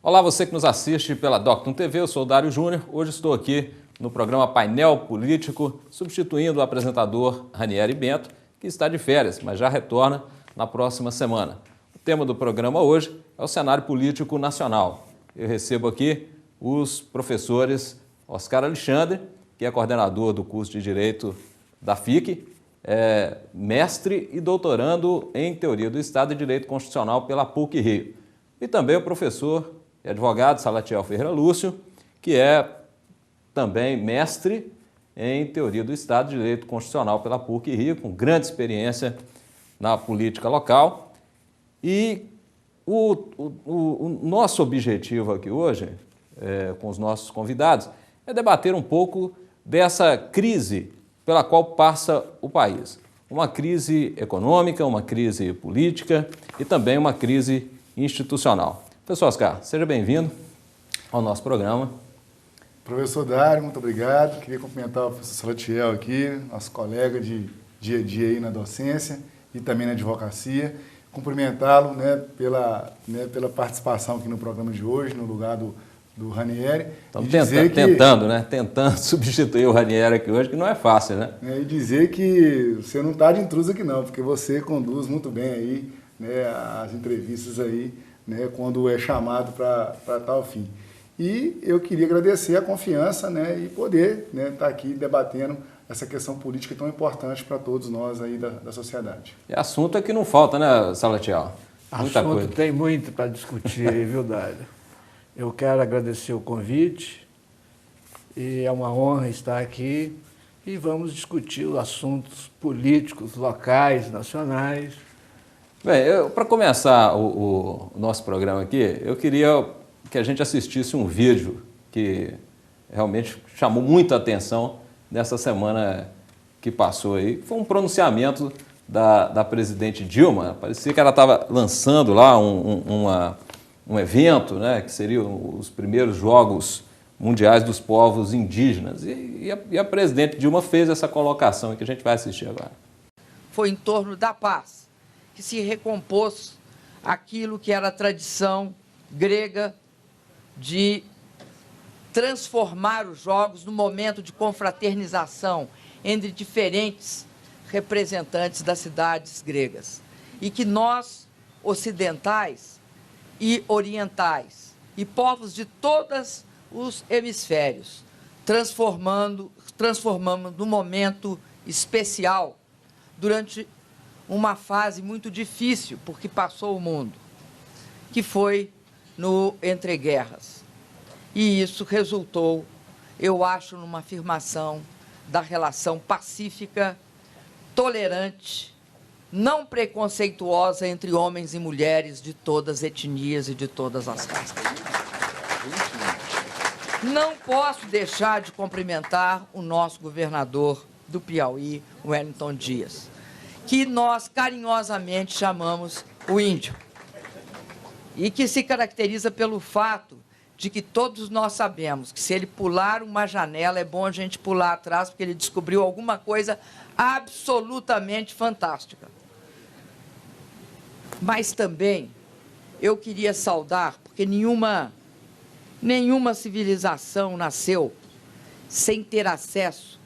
Olá, você que nos assiste pela Docton TV, eu sou o Dário Júnior. Hoje estou aqui no programa Painel Político, substituindo o apresentador Ranieri Bento, que está de férias, mas já retorna na próxima semana. O tema do programa hoje é o cenário político nacional. Eu recebo aqui os professores Oscar Alexandre, que é coordenador do curso de Direito da FIC, mestre e doutorando em Teoria do Estado e Direito Constitucional pela PUC-Rio. E também o professor e advogado Salatiel Ferreira Lúcio, que é também mestre em Teoria do Estado e Direito Constitucional pela PUC-Rio, com grande experiência na política local. E o nosso objetivo aqui hoje, com os nossos convidados, é debater um pouco dessa crise pela qual passa o país. Uma crise econômica, uma crise política e também uma crise institucional. Professor Oscar, seja bem-vindo ao nosso programa. Professor Dário, muito obrigado. Queria cumprimentar o professor Salatiel aqui, nosso colega de dia a dia aí na docência e também na advocacia. Cumprimentá-lo pela participação aqui no programa de hoje, no lugar do Ranieri. Estamos tentando substituir o Ranieri aqui hoje, que não é fácil, né? E dizer que você não está de intruso aqui não, porque você conduz muito bem aí, as entrevistas aí, quando é chamado para tal fim. E eu queria agradecer a confiança e poder estar aqui debatendo essa questão política tão importante para todos nós aí da sociedade. E assunto é que não falta, né, Salatiel? Muita assunto coisa. Tem muito para discutir aí, viu, Dário? Eu quero agradecer o convite e é uma honra estar aqui e vamos discutir os assuntos políticos, locais, nacionais. Bem, para começar o nosso programa aqui, eu queria que a gente assistisse um vídeo que realmente chamou muita atenção nessa semana que passou aí. Foi um pronunciamento da presidente Dilma. Parecia que ela estava lançando lá um evento, que seriam os primeiros Jogos Mundiais dos Povos Indígenas. E a presidente Dilma fez essa colocação que a gente vai assistir agora. Foi em torno da paz que se recompôs aquilo que era a tradição grega de transformar os jogos num momento de confraternização entre diferentes representantes das cidades gregas. E que nós, ocidentais e orientais, e povos de todos os hemisférios, transformamos num momento especial durante uma fase muito difícil, porque passou o mundo, que foi no entreguerras. E isso resultou, eu acho, numa afirmação da relação pacífica, tolerante, não preconceituosa entre homens e mulheres de todas as etnias e de todas as castas. Não posso deixar de cumprimentar o nosso governador do Piauí, Wellington Dias, que nós carinhosamente chamamos o Índio, e que se caracteriza pelo fato de que todos nós sabemos que se ele pular uma janela, é bom a gente pular atrás, porque ele descobriu alguma coisa absolutamente fantástica. Mas também eu queria saudar, porque nenhuma civilização nasceu sem ter acesso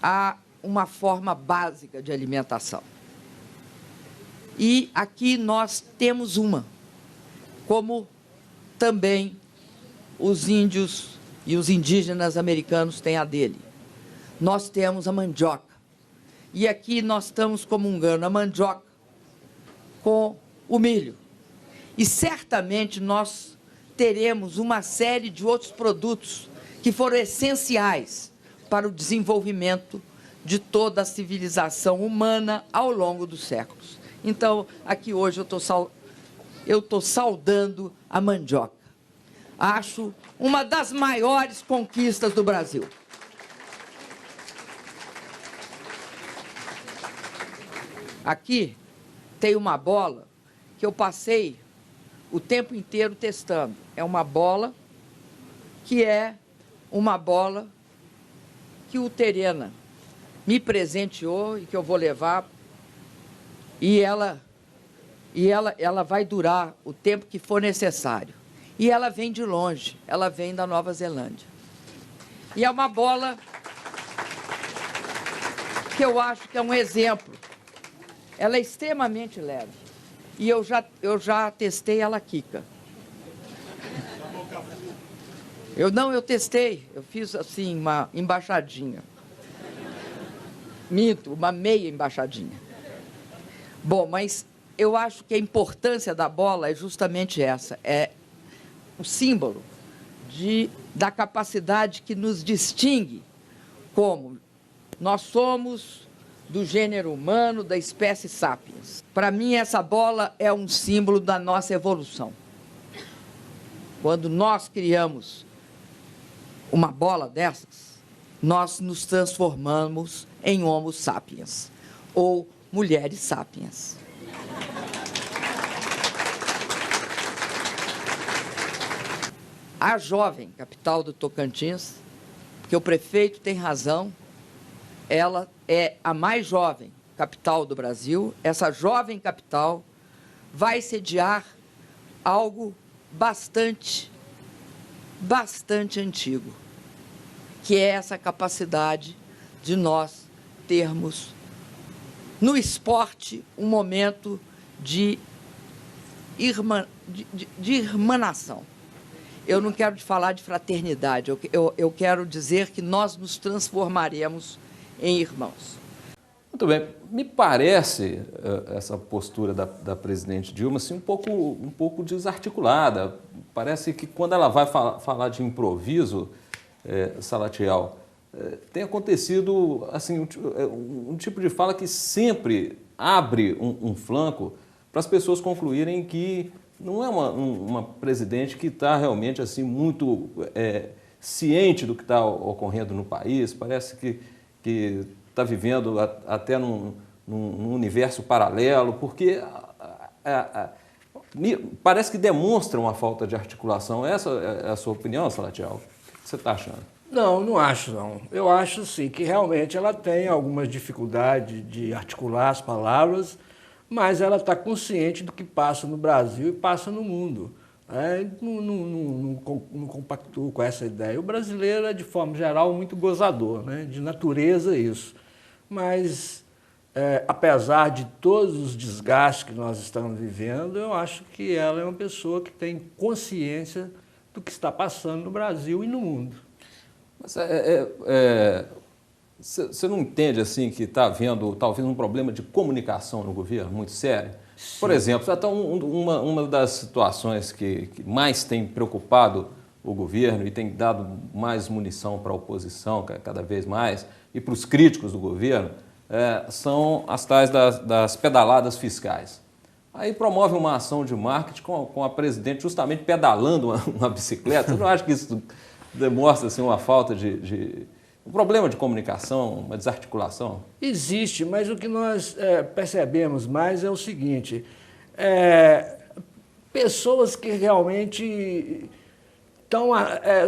a uma forma básica de alimentação. E aqui nós temos uma, como também os índios e os indígenas americanos têm a dele. Nós temos a mandioca. E aqui nós estamos comungando a mandioca com o milho. E certamente nós teremos uma série de outros produtos que foram essenciais para o desenvolvimento de toda a civilização humana ao longo dos séculos. Então, aqui hoje eu estou saudando a mandioca. Acho uma das maiores conquistas do Brasil. Aqui tem uma bola que eu passei o tempo inteiro testando. É uma bola que o Terena me presenteou e que eu vou levar. E ela vai durar o tempo que for necessário. E ela vem de longe, ela vem da Nova Zelândia. E é uma bola que eu acho que é um exemplo. Ela é extremamente leve. E eu já testei ela quica. Eu testei. Eu fiz assim uma embaixadinha. Minto, uma meia embaixadinha. Bom, mas eu acho que a importância da bola é justamente essa. É o símbolo da capacidade que nos distingue como nós somos do gênero humano, da espécie sapiens. Para mim, essa bola é um símbolo da nossa evolução. Quando nós criamos uma bola dessas, nós nos transformamos em Homo sapiens, ou mulheres sapiens. A jovem capital do Tocantins, porque o prefeito tem razão, ela é a mais jovem capital do Brasil. Essa jovem capital vai sediar algo bastante antigo, que é essa capacidade de nós termos no esporte um momento de irmanação. Eu não quero falar de fraternidade, eu quero dizer que nós nos transformaremos em irmãos. Muito bem. Me parece essa postura da presidente Dilma assim, um pouco desarticulada. Parece que quando ela vai falar de improviso, Salatiel, tem acontecido assim, um tipo de fala que sempre abre um flanco para as pessoas concluírem que não é uma presidente que está realmente assim, muito ciente do que está ocorrendo no país. Parece que está vivendo até num universo paralelo, porque parece que demonstra uma falta de articulação. Essa é a sua opinião, Salatiel? O que você está achando? Não acho, não. Eu acho, sim, que realmente ela tem algumas dificuldades de articular as palavras, mas ela está consciente do que passa no Brasil e passa no mundo. Não compactuo com essa ideia. O brasileiro é, de forma geral, muito gozador, né? De natureza isso. Mas, apesar de todos os desgastes que nós estamos vivendo, eu acho que ela é uma pessoa que tem consciência do que está passando no Brasil e no mundo. Mas você não entende assim que está havendo talvez um problema de comunicação no governo muito sério? Sim. Por exemplo, até uma das situações que mais tem preocupado o governo e tem dado mais munição para a oposição cada vez mais e para os críticos do governo são as tais das pedaladas fiscais. Aí promove uma ação de marketing com a presidente justamente pedalando uma bicicleta. Você não acha que isso demonstra assim, uma falta um problema de comunicação, uma desarticulação? Existe, mas o que nós percebemos mais é o seguinte, pessoas que realmente estão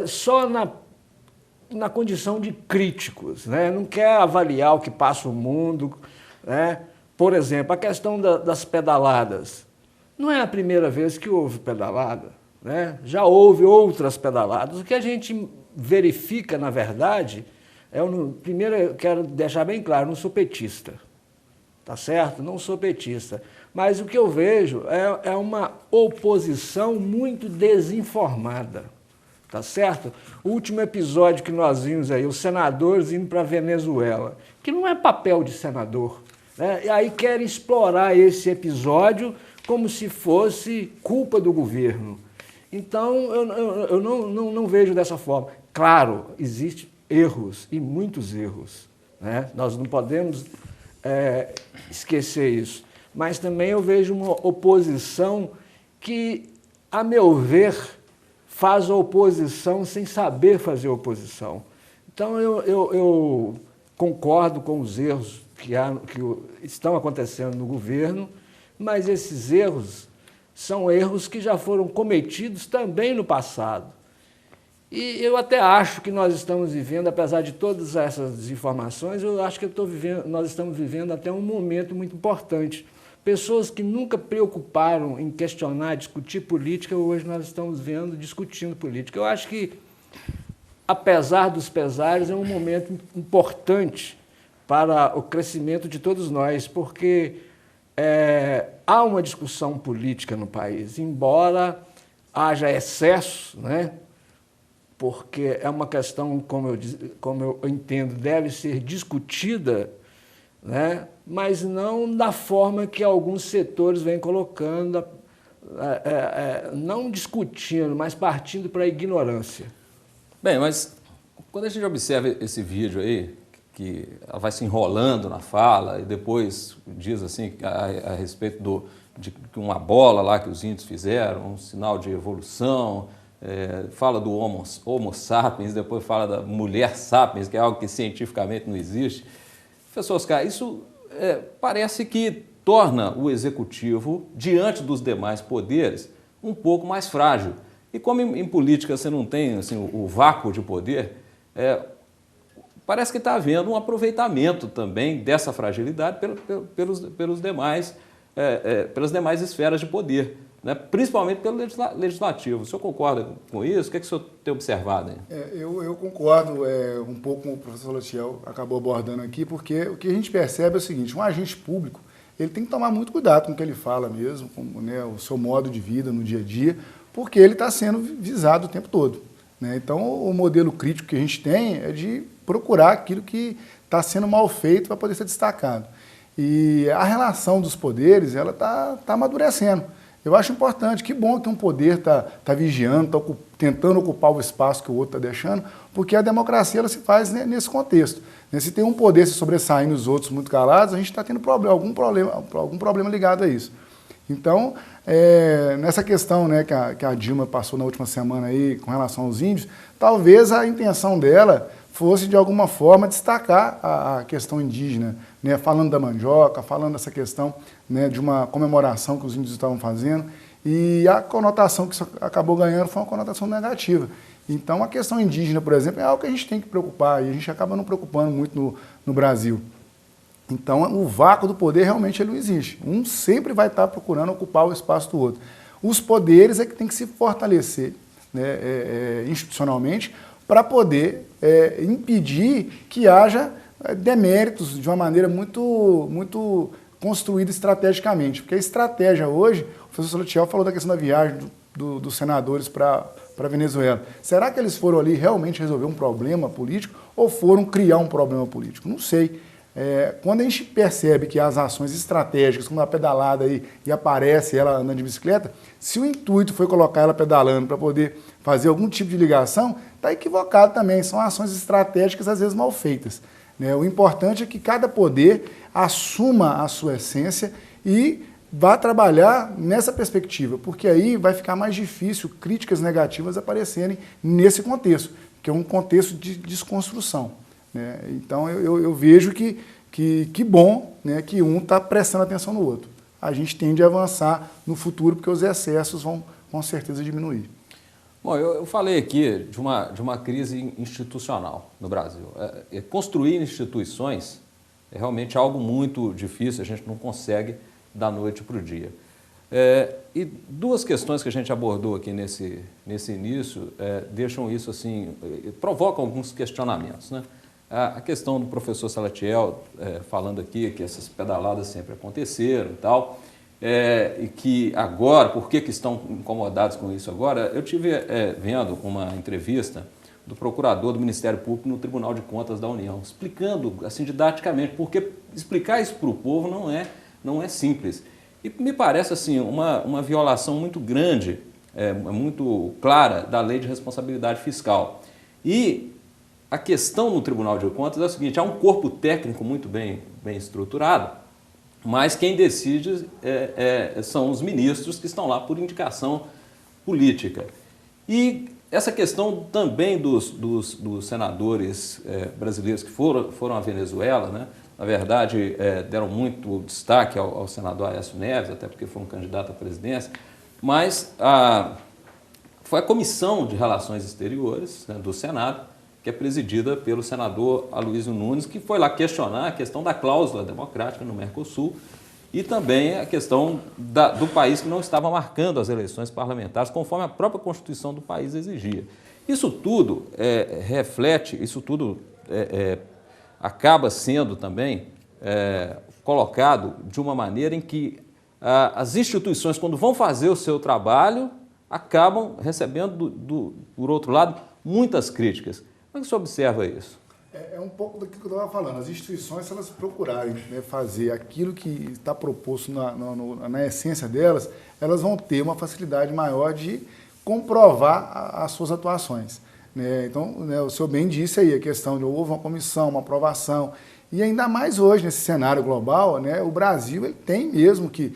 só na condição de críticos, né? Não quer avaliar o que passa o mundo, né? Por exemplo, a questão das pedaladas. Não é a primeira vez que houve pedalada, né? Já houve outras pedaladas. O que a gente verifica, na verdade, primeiro eu quero deixar bem claro, não sou petista, tá certo? Não sou petista. Mas o que eu vejo é uma oposição muito desinformada, tá certo? O último episódio que nós vimos aí, os senadores indo para a Venezuela, que não é papel de senador, né? E aí querem explorar esse episódio como se fosse culpa do governo. Então, eu não vejo dessa forma. Claro, existem erros, e muitos erros, né? Nós não podemos esquecer isso. Mas também eu vejo uma oposição que, a meu ver, faz a oposição sem saber fazer oposição. Então, eu concordo com os erros que estão acontecendo no governo, mas esses erros são erros que já foram cometidos também no passado. E eu até acho que nós estamos vivendo, apesar de todas essas desinformações, eu acho que nós estamos vivendo até um momento muito importante, Pessoas que nunca preocuparam em questionar, discutir política, hoje nós estamos vendo discutindo política. Eu acho que, apesar dos pesares, é um momento importante para o crescimento de todos nós, porque há uma discussão política no país, embora haja excesso, né? Porque é uma questão, como eu entendo, deve ser discutida, né? Mas não da forma que alguns setores vêm colocando, não discutindo, mas partindo para a ignorância. Bem, mas quando a gente observa esse vídeo aí, que ela vai se enrolando na fala e depois diz assim a respeito de uma bola lá que os índios fizeram, um sinal de evolução, fala do homo sapiens, depois fala da mulher sapiens, que é algo que cientificamente não existe. Professor Oscar, isso parece que torna o executivo, diante dos demais poderes, um pouco mais frágil. E como em política você não tem assim, o vácuo de poder, parece que está havendo um aproveitamento também dessa fragilidade pelas demais esferas de poder, né? Principalmente pelo legislativo. O senhor concorda com isso? O que é que o senhor tem observado aí? Eu concordo um pouco com o professor Salatiel acabou abordando aqui, porque o que a gente percebe é o seguinte: um agente público ele tem que tomar muito cuidado com o que ele fala mesmo, com, né, o seu modo de vida no dia a dia, porque ele está sendo visado o tempo todo, né? Então, o modelo crítico que a gente tem é de procurar aquilo que está sendo mal feito para poder ser destacado. E a relação dos poderes, ela está amadurecendo. Eu acho importante, que bom que um poder está vigiando, está tentando ocupar o espaço que o outro está deixando, porque a democracia ela se faz nesse contexto. Se tem um poder se sobressaindo e os outros muito calados, a gente está tendo algum problema ligado a isso. Então, nessa questão, né, que a Dilma passou na última semana aí com relação aos índios, talvez a intenção dela fosse, de alguma forma, destacar a questão indígena, né, falando da mandioca, falando dessa questão, né, de uma comemoração que os índios estavam fazendo, e a conotação que isso acabou ganhando foi uma conotação negativa. Então, a questão indígena, por exemplo, é algo que a gente tem que preocupar, e a gente acaba não preocupando muito no Brasil. Então, o vácuo do poder realmente ele não existe. Um sempre vai estar procurando ocupar o espaço do outro. Os poderes é que tem que se fortalecer, né, institucionalmente, para poder impedir que haja deméritos de uma maneira muito construída estrategicamente. Porque a estratégia hoje, o professor Salatiel falou da questão da viagem dos senadores para a Venezuela. Será que eles foram ali realmente resolver um problema político ou foram criar um problema político? Não sei. Quando a gente percebe que as ações estratégicas, como a pedalada aí, e aparece ela andando de bicicleta, se o intuito foi colocar ela pedalando para poder fazer algum tipo de ligação, está equivocado também. São ações estratégicas, às vezes, mal feitas, né? O importante é que cada poder assuma a sua essência e vá trabalhar nessa perspectiva, porque aí vai ficar mais difícil críticas negativas aparecerem nesse contexto, que é um contexto de desconstrução, né? Então, eu vejo que bom, né, que um está prestando atenção no outro. A gente tende a avançar no futuro, porque os excessos vão, com certeza, diminuir. Bom, eu falei aqui de uma crise institucional no Brasil. Construir instituições é realmente algo muito difícil, a gente não consegue da noite para o dia. E duas questões que a gente abordou aqui nesse início deixam isso assim, provocam alguns questionamentos, né? A questão do professor Salatiel falando aqui que essas pedaladas sempre aconteceram e tal, e que agora, por que estão incomodados com isso agora? Eu tive vendo uma entrevista do procurador do Ministério Público no Tribunal de Contas da União, explicando assim didaticamente, porque explicar isso para o povo não é simples. E me parece assim uma violação muito grande, muito clara da Lei de Responsabilidade Fiscal. E a questão no Tribunal de Contas é o seguinte: há um corpo técnico muito bem estruturado, mas quem decide são os ministros que estão lá por indicação política. E essa questão também dos senadores brasileiros que foram à Venezuela, né? Na verdade, deram muito destaque ao senador Aécio Neves, até porque foi um candidato à presidência, mas foi a Comissão de Relações Exteriores, né, do Senado, que é presidida pelo senador Aloysio Nunes, que foi lá questionar a questão da cláusula democrática no Mercosul e também a questão do país que não estava marcando as eleições parlamentares, conforme a própria Constituição do país exigia. Isso tudo reflete, isso tudo acaba sendo também colocado de uma maneira em que as instituições, quando vão fazer o seu trabalho, acabam recebendo, por outro lado, muitas críticas. Como é que você observa isso? É um pouco daquilo que eu estava falando. As instituições, se elas procurarem, né, fazer aquilo que está proposto na essência delas, elas vão ter uma facilidade maior de comprovar as suas atuações. Né? Então, né, o senhor bem disse aí, a questão de houve uma comissão, uma aprovação, e ainda mais hoje, nesse cenário global, né, o Brasil ele tem mesmo que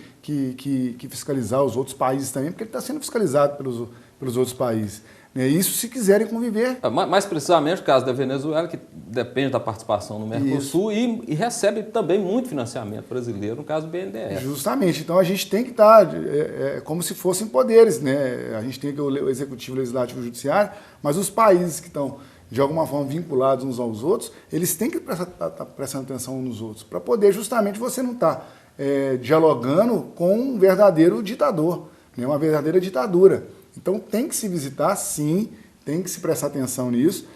fiscalizar os outros países também, porque ele está sendo fiscalizado pelos outros países. Isso se quiserem conviver. Mais precisamente o caso da Venezuela, que depende da participação no Mercosul e recebe também muito financiamento brasileiro, no caso do BNDES. Justamente. Então a gente tem que estar como se fossem poderes, né? A gente tem que o Executivo, o Legislativo e o Judiciário, mas os países que estão, de alguma forma, vinculados uns aos outros, eles têm que estar prestando atenção uns nos outros, para poder justamente você não estar dialogando com um verdadeiro ditador, né? Uma verdadeira ditadura. Então tem que se visitar, sim, tem que se prestar atenção nisso.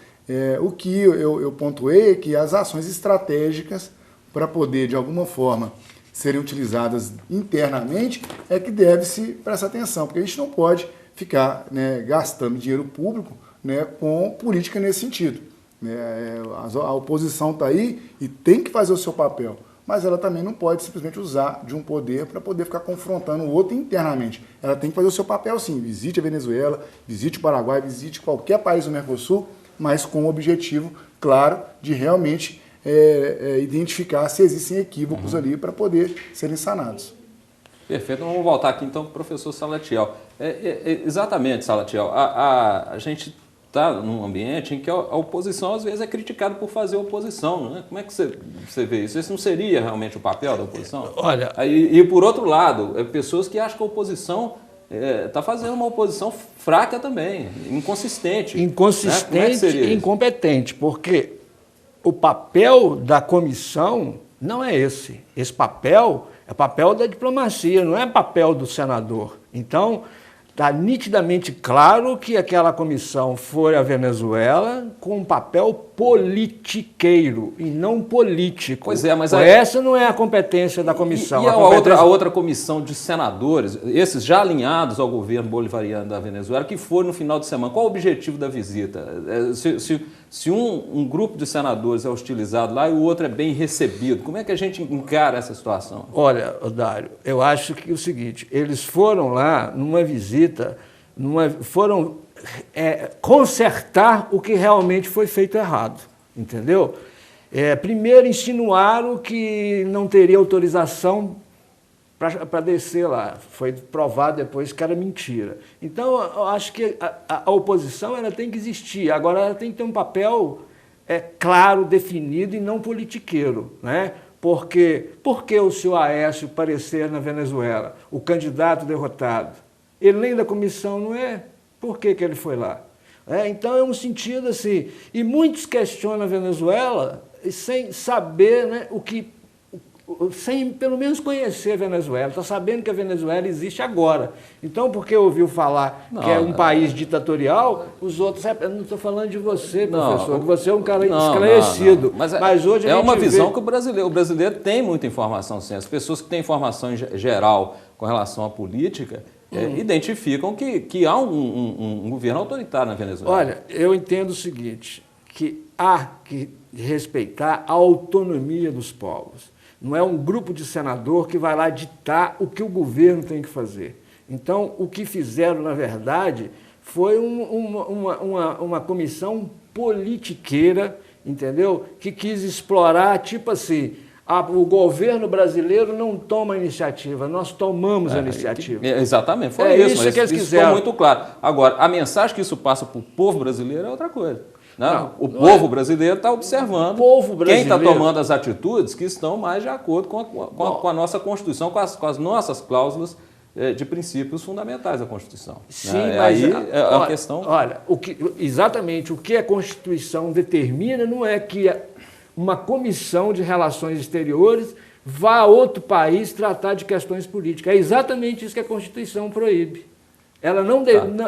O que eu pontuei é que as ações estratégicas para poder, de alguma forma, serem utilizadas internamente é que deve-se prestar atenção, porque a gente não pode ficar, né, gastando dinheiro público, né, com política nesse sentido. A oposição está aí e tem que fazer o seu papel, mas ela também não pode simplesmente usar de um poder para poder ficar confrontando o outro internamente. Ela tem que fazer o seu papel, sim. Visite a Venezuela, visite o Paraguai, visite qualquer país do Mercosul, mas com o objetivo, claro, de realmente identificar se existem equívocos ali para poder serem sanados. Perfeito. Vamos voltar aqui então para o professor Salatiel. Exatamente, Salatiel. A gente está num ambiente em que a oposição, às vezes, é criticada por fazer oposição. Né? Como é que você vê isso? Esse não seria realmente o papel da oposição? Olha... E por outro lado, pessoas que acham que a oposição está fazendo uma oposição fraca também, inconsistente. Inconsistente, né? Como é que seria e incompetente, porque o papel da comissão não é esse. Esse papel é papel da diplomacia, não é papel do senador. Então, está nitidamente claro que aquela comissão foi à Venezuela com um papel politiqueiro e não político. Pois é, mas essa não é a competência da comissão. E a outra comissão de senadores, esses já alinhados ao governo bolivariano da Venezuela, que foram no final de semana. Qual o objetivo da visita? Se um grupo de senadores é hostilizado lá e o outro é bem recebido, como é que a gente encara essa situação? Olha, Dário, eu acho que é o seguinte, eles foram lá numa visita, foram consertar o que realmente foi feito errado, entendeu? Primeiro insinuaram que não teria autorização para descer lá. Foi provado depois que era mentira. Então, eu acho que a oposição ela tem que existir. Agora, ela tem que ter um papel claro, definido e não politiqueiro, né? Por que o senhor Aécio parecer na Venezuela, o candidato derrotado? Ele nem da comissão não é? Por que ele foi lá? Então, é um sentido assim. E muitos questionam a Venezuela sem saber, né, sem pelo menos conhecer a Venezuela. Está sabendo que a Venezuela existe agora. Então, porque ouviu falar que é um país ditatorial, os outros... Eu não estou falando de você, professor, que você é um cara esclarecido. Mas hoje é uma visão que o brasileiro tem muita informação, sim. As pessoas que têm informação geral com relação à política identificam que há um governo autoritário na Venezuela. Olha, eu entendo o seguinte, que há que respeitar a autonomia dos povos. Não é um grupo de senador que vai lá ditar o que o governo tem que fazer. Então, o que fizeram, na verdade, foi uma comissão politiqueira, entendeu? Que quis explorar, tipo assim, o governo brasileiro não toma iniciativa, nós tomamos a iniciativa. Exatamente, foi isso, mas que eles isso quiseram. ficou muito claro. Agora, a mensagem que isso passa para o povo brasileiro é outra coisa. O povo brasileiro está observando quem está tomando as atitudes que estão mais de acordo com a nossa Constituição, com as nossas cláusulas de princípios fundamentais da Constituição. Sim, mas aí é uma questão... Olha, exatamente o que a Constituição determina não é que uma comissão de relações exteriores vá a outro país tratar de questões políticas. É exatamente isso que a Constituição proíbe. Ela,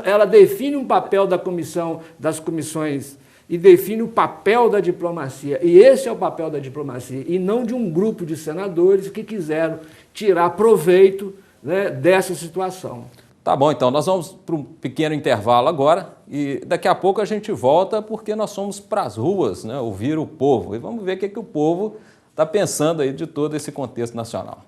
ela define um papel das comissões e define o papel da diplomacia. E esse é o papel da diplomacia, e não de um grupo de senadores que quiseram tirar proveito, né, dessa situação. Tá bom, então nós vamos para um pequeno intervalo agora e daqui a pouco a gente volta porque nós fomos para as ruas, né, ouvir o povo e vamos ver o que o povo está pensando aí de todo esse contexto nacional.